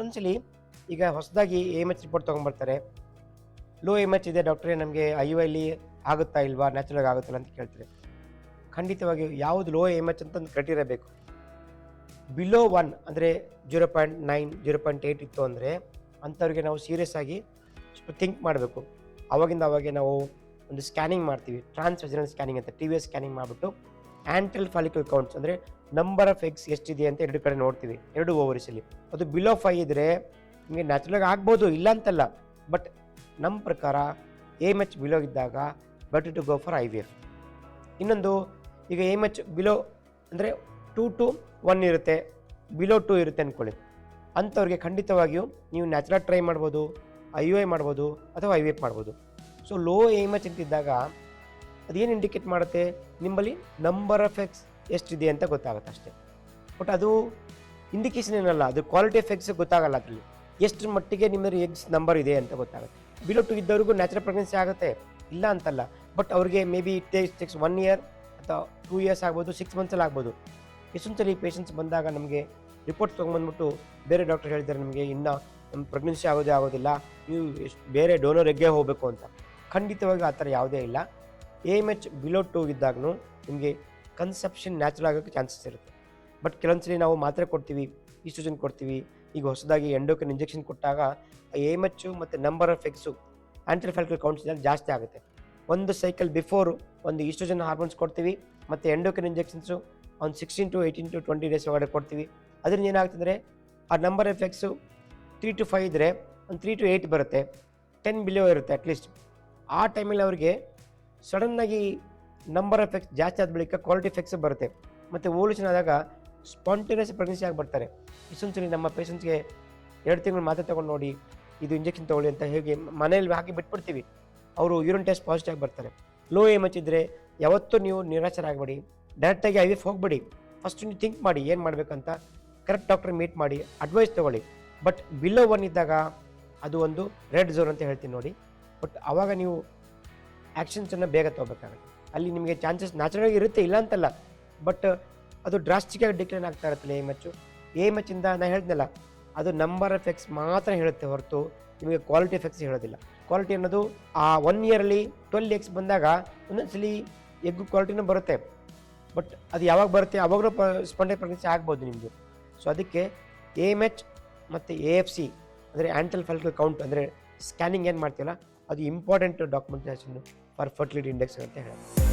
ಕೆಲವೊಂದ್ಸಲಿ ಈಗ ಹೊಸದಾಗಿ AMH report ತೊಗೊಂಬರ್ತಾರೆ. Low AMH ಇದೆ ಡಾಕ್ಟ್ರೇ, ನಮಗೆ IUIಲಿ ಆಗುತ್ತಾ ಇಲ್ವಾ, ನ್ಯಾಚುರಲ್ ಆಗುತ್ತಲ್ಲ ಅಂತ ಕೇಳ್ತಾರೆ. ಖಂಡಿತವಾಗಿ ಯಾವುದು ಲೋ AMH ಅಂತ ಒಂದು ಕ್ರೈಟೀರಿಯಾ ಬೇಕು. ಬಿಲೋ 1 ಅಂದರೆ 0.9 0.8 ಇತ್ತು ಅಂದರೆ ಅಂಥವ್ರಿಗೆ ನಾವು ಸೀರಿಯಸ್ ಆಗಿ ಥಿಂಕ್ ಮಾಡಬೇಕು. ಅವಾಗಿಂದ ನಾವು ಒಂದು ಸ್ಕ್ಯಾನಿಂಗ್ ಮಾಡ್ತೀವಿ, ಟ್ರಾನ್ಸ್ವೆಜನಲ್ ಸ್ಕ್ಯಾನಿಂಗ್ ಅಂತ, TVS ಸ್ಕ್ಯಾನಿಂಗ್ ಮಾಡಿಬಿಟ್ಟು ಆ್ಯಂಟ್ರಲ್ ಫಾಲಿಕಲ್ ಕೌಂಟ್ಸ್ ಅಂದರೆ ನಂಬರ್ ಆಫ್ ಎಗ್ಸ್ ಎಷ್ಟಿದೆ ಅಂತ ಎರಡು ಕಡೆ ನೋಡ್ತೀವಿ, 2 ಓವರಿಸಲ್ಲಿ. ಅದು ಬಿಲೋ 5 ಇದ್ದರೆ ನಿಮಗೆ ನ್ಯಾಚುರಲ್ ಆಗ್ಬೋದು, ಇಲ್ಲ ಅಂತಲ್ಲ. ಬಟ್ ನಮ್ಮ ಪ್ರಕಾರ AMH ಬಿಲೋ ಇದ್ದಾಗ better to go for IVF. ಇನ್ನೊಂದು, ಈಗ AMH ಬಿಲೋ ಅಂದರೆ 2 to 1 ಇರುತ್ತೆ, ಬಿಲೋ 2 ಇರುತ್ತೆ ಅಂದ್ಕೊಳ್ಳಿ. ಅಂಥವ್ರಿಗೆ ಖಂಡಿತವಾಗಿಯೂ ನೀವು ನ್ಯಾಚುರಲ್ ಟ್ರೈ ಮಾಡ್ಬೋದು, IUI ಮಾಡ್ಬೋದು ಅಥವಾ IVF ಮಾಡ್ಬೋದು. ಸೊ ಲೋ AMH ಅಂತಿದ್ದಾಗ ಅದೇನು ಇಂಡಿಕೇಟ್ ಮಾಡುತ್ತೆ, ನಿಮ್ಮಲ್ಲಿ ನಂಬರ್ ಆಫ್ ಎಗ್ಸ್ ಎಷ್ಟಿದೆ ಅಂತ ಗೊತ್ತಾಗುತ್ತೆ ಅಷ್ಟೇ. ಬಟ್ ಅದು ಇಂಡಿಕೇಶನ್ ಏನಲ್ಲ, ಅದು ಕ್ವಾಲಿಟಿ ಆಫ್ ಎಗ್ಸ್ ಗೊತ್ತಾಗಲ್ಲ. ಅದರಲ್ಲಿ ಎಷ್ಟು ಮಟ್ಟಿಗೆ ನಿಮ್ಮಲ್ಲಿ ಎಗ್ಸ್ ನಂಬರ್ ಇದೆ ಅಂತ ಗೊತ್ತಾಗುತ್ತೆ. ಬಿಲೋ 2 ಇದ್ದವ್ರಿಗೂ ನ್ಯಾಚುರಲ್ ಪ್ರೆಗ್ನೆನ್ಸಿ ಆಗುತ್ತೆ, ಇಲ್ಲ ಅಂತಲ್ಲ. ಬಟ್ ಅವ್ರಿಗೆ ಮೇ ಬಿ ಟೇಕ್ಸ್ 1 year ಅಥವಾ 2 years ಆಗ್ಬೋದು, 6 monthsಲ್ಲಿ ಆಗ್ಬೋದು. ಎಷ್ಟೊಂದ್ಸಲಿ ಪೇಷಂಟ್ಸ್ ಬಂದಾಗ ನಮಗೆ ರಿಪೋರ್ಟ್ಸ್ ತೊಗೊಂಬಂದ್ಬಿಟ್ಟು ಬೇರೆ ಡಾಕ್ಟರ್ ಹೇಳಿದ್ದಾರೆ ನಮಗೆ ಇನ್ನೂ ನಮ್ಮ ಪ್ರೆಗ್ನೆನ್ಸಿ ಆಗೋದಿಲ್ಲ, ನೀವು ಬೇರೆ ಡೋನರ್ ಎಗ್ಗೆ ಹೋಗಬೇಕು ಅಂತ. ಖಂಡಿತವಾಗಿ ಆ ಥರ ಯಾವುದೇ ಇಲ್ಲ. AMH ಬಿಲೋ 2 ಇದ್ದಾಗೂ ನಿಮಗೆ ಕನ್ಸೆಪ್ಷನ್ ನ್ಯಾಚುರಲ್ ಆಗೋಕ್ಕೆ ಚಾನ್ಸಸ್ ಇರುತ್ತೆ. ಬಟ್ ಕೆಲವೊಂದ್ಸಲಿ ನಾವು ಮಾತ್ರೆ ಕೊಡ್ತೀವಿ, ಈಸ್ಟ್ರೋಜನ್ ಕೊಡ್ತೀವಿ. ಈಗ ಹೊಸದಾಗಿ ಎಂಡೋಕ್ರಿನ್ ಇಂಜೆಕ್ಷನ್ ಕೊಟ್ಟಾಗ AMH ಮತ್ತು number of eggs antral follicle counts ಜಾಸ್ತಿ ಆಗುತ್ತೆ. ಒಂದು ಸೈಕಲ್ ಬಿಫೋರು ಒಂದು ಈಸ್ಟ್ರೋಜನ್ ಹಾರ್ಮೋನ್ಸ್ ಕೊಡ್ತೀವಿ ಮತ್ತು ಎಂಡೋಕ್ರಿನ್ ಇಂಜೆಕ್ಷನ್ಸು ಒಂದು 16 to 18 to 20 days ಒಳಗಡೆ ಕೊಡ್ತೀವಿ. ಅದರಿಂದ ಏನಾಗ್ತಂದರೆ ಆ ನಂಬರ್ ಆಫ್ ಎಗ್ಸು 3 to 5 ಇದ್ದರೆ ಒಂದು 3 to 8 ಬರುತ್ತೆ, 10 ಬಿಲೋ ಇರುತ್ತೆ ಅಟ್ಲೀಸ್ಟ್. ಆ ಟೈಮಲ್ಲಿ ಅವ್ರಿಗೆ ಸಡನ್ನಾಗಿ ನಂಬರ್ ಆಫ್ ಎಗ್ಸ್ ಜಾಸ್ತಿ ಆದ ಬಳಿಕ ಕ್ವಾಲಿಟಿ ಎಫೆಕ್ಟ್ಸ್ ಬರುತ್ತೆ ಮತ್ತು ಓಲ್ಯೂಷನ್ ಆದಾಗ ಸ್ಪಾಂಟೇನಿಯಸ್ ಪ್ರೆಗ್ನೆನ್ಸಿ ಆಗಿ ಬರ್ತಾರೆ. ಇಷ್ಟೊಂದ್ಸಲಿ ನಮ್ಮ ಪೇಷಂಟ್ಸ್ಗೆ 2 ತಿಂಗಳು ಮಾತ್ರೆ ತೊಗೊಂಡು ನೋಡಿ, ಇದು ಇಂಜೆಕ್ಷನ್ ತೊಗೊಳ್ಳಿ ಅಂತ ಹೇಗೆ ಮನೇಲಿ ಹಾಕಿ ಬಿಟ್ಬಿಡ್ತೀವಿ. ಅವರು ಯೂರಿನ್ ಟೆಸ್ಟ್ ಪಾಸಿಟಿವ್ ಆಗಿ ಬರ್ತಾರೆ. ಲೋ AMH ಇದ್ದರೆ ಯಾವತ್ತೂ ನೀವು ನಿರಾಶರಾಗಬೇಡಿ, ಡೈರೆಕ್ಟಾಗಿ IVF ಹೋಗಬೇಡಿ. ಫಸ್ಟ್ ನೀವು ಥಿಂಕ್ ಮಾಡಿ ಏನು ಮಾಡಬೇಕಂತ, ಕರೆಕ್ಟ್ ಡಾಕ್ಟರ್ ಮೀಟ್ ಮಾಡಿ ಅಡ್ವೈಸ್ ತೊಗೊಳ್ಳಿ. ಬಟ್ ಬಿಲೋ 1 ಇದ್ದಾಗ ಅದು ಒಂದು ರೆಡ್ ಝೋನ್ ಅಂತ ಹೇಳ್ತೀನಿ ನೋಡಿ. ಬಟ್ ಆವಾಗ ನೀವು ಆ್ಯಕ್ಷನ್ಸನ್ನು ಬೇಗ ತೊಗೋಬೇಕಾಗುತ್ತೆ. ಅಲ್ಲಿ ನಿಮಗೆ ಚಾನ್ಸಸ್ ನ್ಯಾಚುರಲಾಗಿ ಇರುತ್ತೆ, ಇಲ್ಲ ಅಂತಲ್ಲ. ಬಟ್ ಅದು ಡ್ರಾಸ್ಟಿಕ್ಕಾಗಿ ಡಿಕ್ಲೈನ್ ಆಗ್ತಾ ಇರುತ್ತಲ್ಲ AMH ಇಂದ ನಾನು ಹೇಳಿದ್ನಲ್ಲ, ಅದು ನಂಬರ್ ಆಫ್ ಎಗ್ಸ್ ಮಾತ್ರ ಹೇಳುತ್ತೆ ಹೊರತು ನಿಮಗೆ ಕ್ವಾಲಿಟಿ ಎಫೆಕ್ಟ್ಸ್ ಹೇಳೋದಿಲ್ಲ. ಕ್ವಾಲಿಟಿ ಅನ್ನೋದು ಆ 1 yearಲ್ಲಿ 12 eggs ಬಂದಾಗ ಒಂದೊಂದ್ಸಲಿ ಎಗ್ ಕ್ವಾಲಿಟಿನೂ ಬರುತ್ತೆ. ಬಟ್ ಅದು ಯಾವಾಗ ಬರುತ್ತೆ ಅವಾಗಲೂ ಸ್ಪಾಂಟೇನಿಯಸ್ ಪ್ರೆಗ್ನೆನ್ಸಿ ಆಗ್ಬೋದು ನಿಮ್ಮದು. ಸೊ ಅದಕ್ಕೆ AMH ಮತ್ತು AFC ಅಂದರೆ ಆ್ಯಂಟ್ರಲ್ ಫಾಲಿಕಲ್ ಕೌಂಟ್ ಅಂದರೆ ಸ್ಕ್ಯಾನಿಂಗ್ ಏನು ಮಾಡ್ತೀವಲ್ಲ, ಅದು important documentation for fertility index ಅಂತ ಹೇಳೋದು.